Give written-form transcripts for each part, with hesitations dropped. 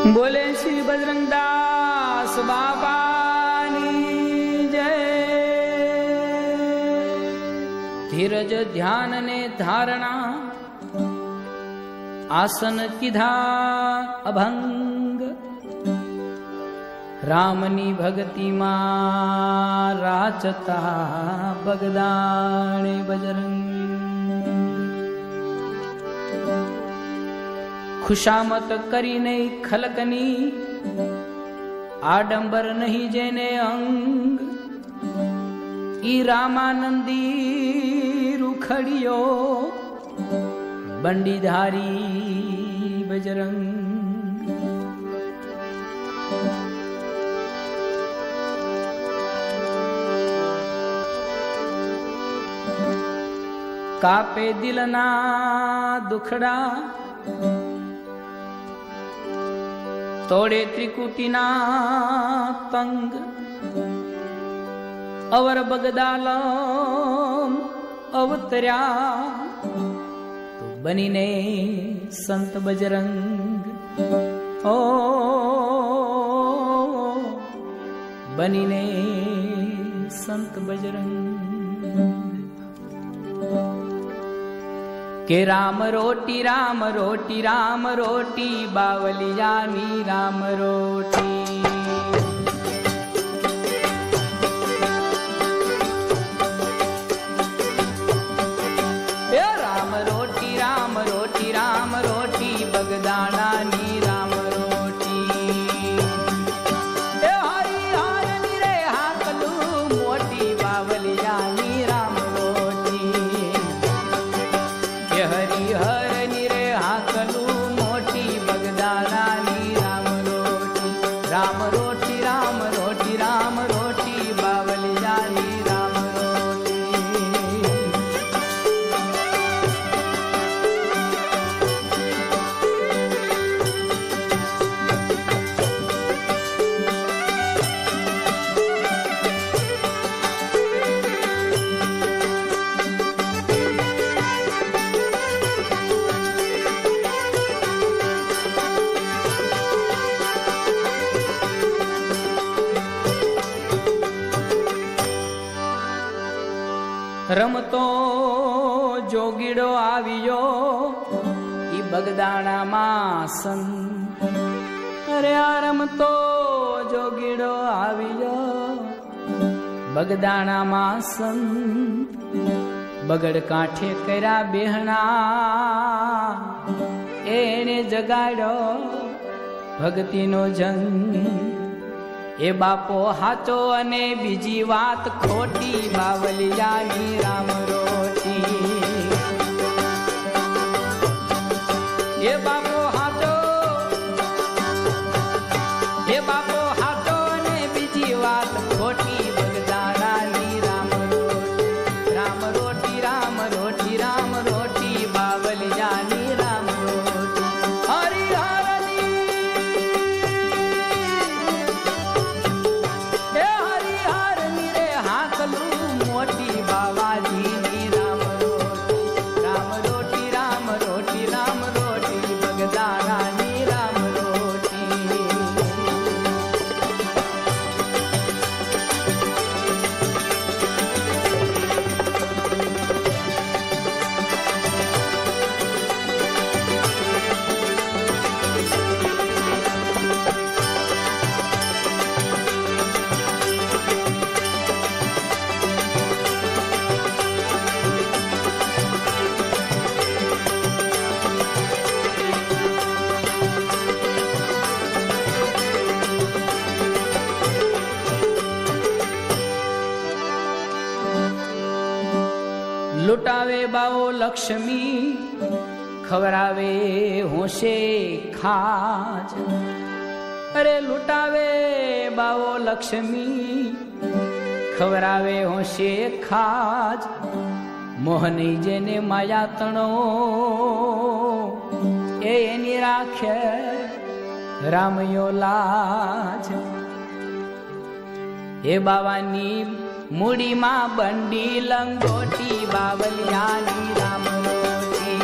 बोले श्री बजरंग दास बाबानी जय। धीरज ध्यान ने धारणा आसन किधा अभंग। रामनी भक्ति मा राचता बगदाणे बजरंग। खुशामत करी नहीं खलकनी आडंबर नहीं जेने अंग। ई रामानंदी रुखड़ियो बंडीधारी बजरंग। कापे दिलना दुखड़ा तोड़े त्रिकुटीना तंग। अवर बगदालम अवतर्या तो बनीने संत बजरंग। ओ बनीने संत बजरंग। के राम रोटी राम रोटी राम रोटी बावलियानी राम रोटी। राम रोटी राम रोटी राम रोटी बगदानानी राम रोटी। हरि हर निरे हाकलू मोटी बावलियानी राम रोटी। हरि हर निरे हाकलू मोटी बगदानानी राम रोटी। राम रोटी राम रोटी राम रोटी बावलियानी राम रोटी। रमतो जोगीड़ो आवियो ई बगदाणा मासन। अरे रमतो जोगीड़ो आवियो बगदाणा मासन। बगड़ कांठे करा बेहना एने जगाड़ो भक्ति नो जंग। ए बापो हाचो अने बीजी वात खोटी बावलियानी राम रोटी। ए बापो हाचो अने बीजी वात खोटी बगदानानी राम रोटी। राम रोटी राम रोटी राम रोटी बावलियानी राम रोटी। हरि हर मोटी बाबाजी राम रोटी। राम रोटी राम रोटी राम रोटी बगदानानी राम रोटी। लुटावे बाओ लक्ष्मी खवरावे होशे खाज। अरे लुटावे बाओ लक्ष्मी खवरावे होशे खाज। मोहनी जेने माया तणो एनी राखे रामयो लाज। ए बावानी मुड़ी मां बंडी लंगोटी बावलियानी राम रोटी।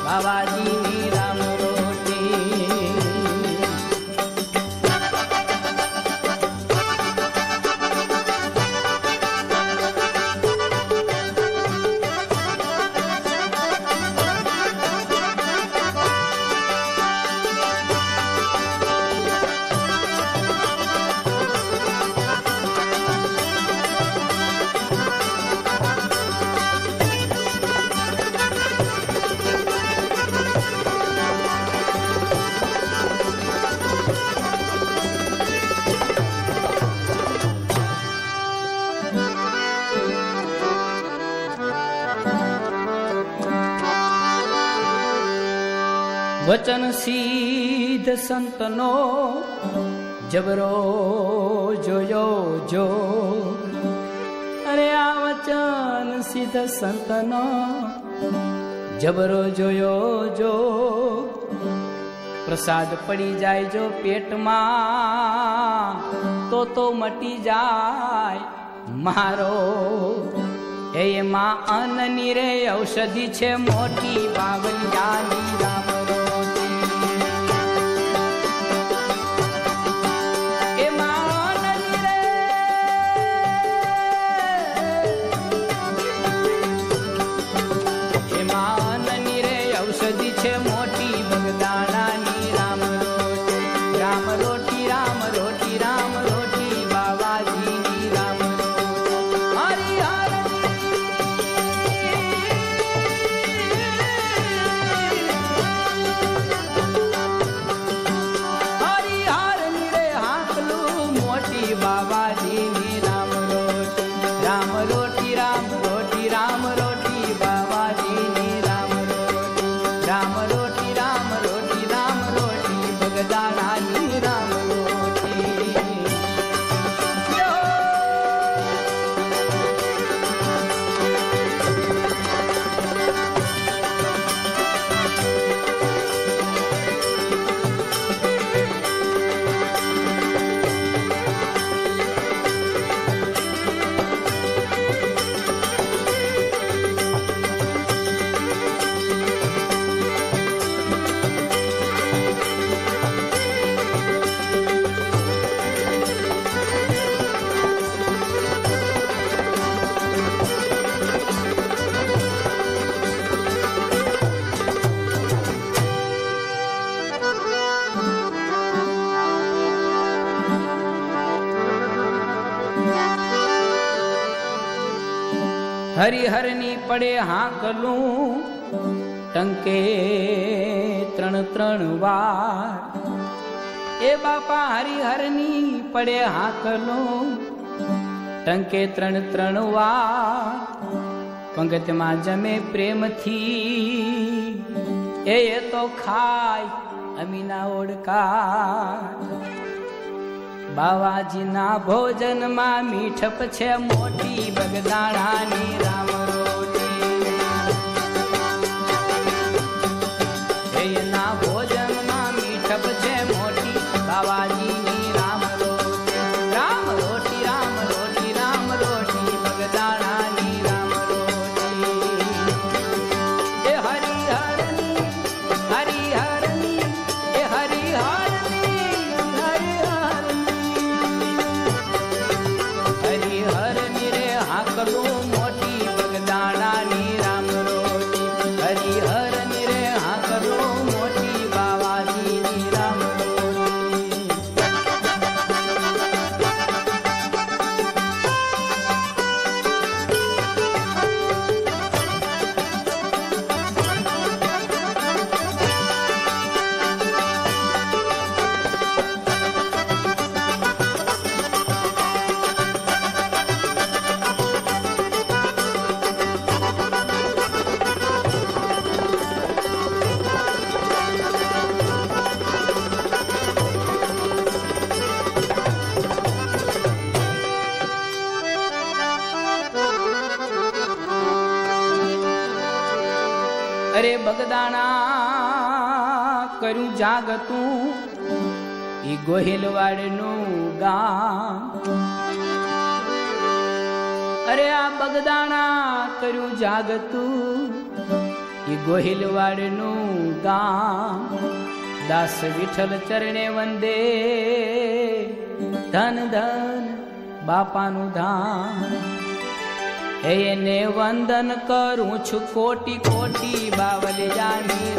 બાવાજીની રામ રોટી. વચન સિદ્ધ સંતનો જબરો જોયો જો. અરે આ વચન સિદ્ધ સંતનો જબરો જોયો જો. પ્રસાદ પડી જાય જો પેટમાં તો મટી જાય મારો. એમાં અન્નની રે ઔષધિ છે મોટી બાવલિયાની રામ રોટી. એમાં અન્નની રે ઔષધિ છે મોટી બગદાણાની રામ રોટી. રામ રોટી રામ રોટી રામ રોટી બાવાજીની રામ રોટી. બાવાજીની રામ રોટી. રામ રોટી રામ રોટી રામ રોટી બાવાજીની રામ રોટી. રામ રોટી રામ રોટી રામ રોટી બગદાણાની રામ રોટી. હરિહરની પડે હાંકલું ટંકે ત્રણ વાર. એ બાપા હરિહરની પડે હાંકલું ટંકે ત્રણ વાર. પંગતમાં જમે પ્રેમથી એ તો ખાય અમીના ઓડકાર. બાવાજીના ભોજનમાં મીઠપ છે મોટી બગદાણાની રામ રોટી. એના ભોજનમાં મીઠપ છે મોટી બાવાજીની રામ રોટી. રામ રોટી રામ રોટી રામ રોટી બગદાણાની રામ રોટી. એ હરિહરની હરિહરની એ હરિહરની હરિહરની રે હાકલું મોટી બગદાણાની રામ રોટી. હરિહરની રે હાકલું મોટી બાવાજીની રામ રોટી. અરે બગદાણા કર્યું જાગતું ઈ ગોહિલવાડનું ગામ. અરે આ બગદાણા કર્યું જાગતું એ ગોહિલવાડનું ગામ દાસ વિઠ્ઠલ ચરણે વંદે ધન ધન બાપાનું ધામ એને વંદન કરું છું કોટી કોટી બાવલિયાની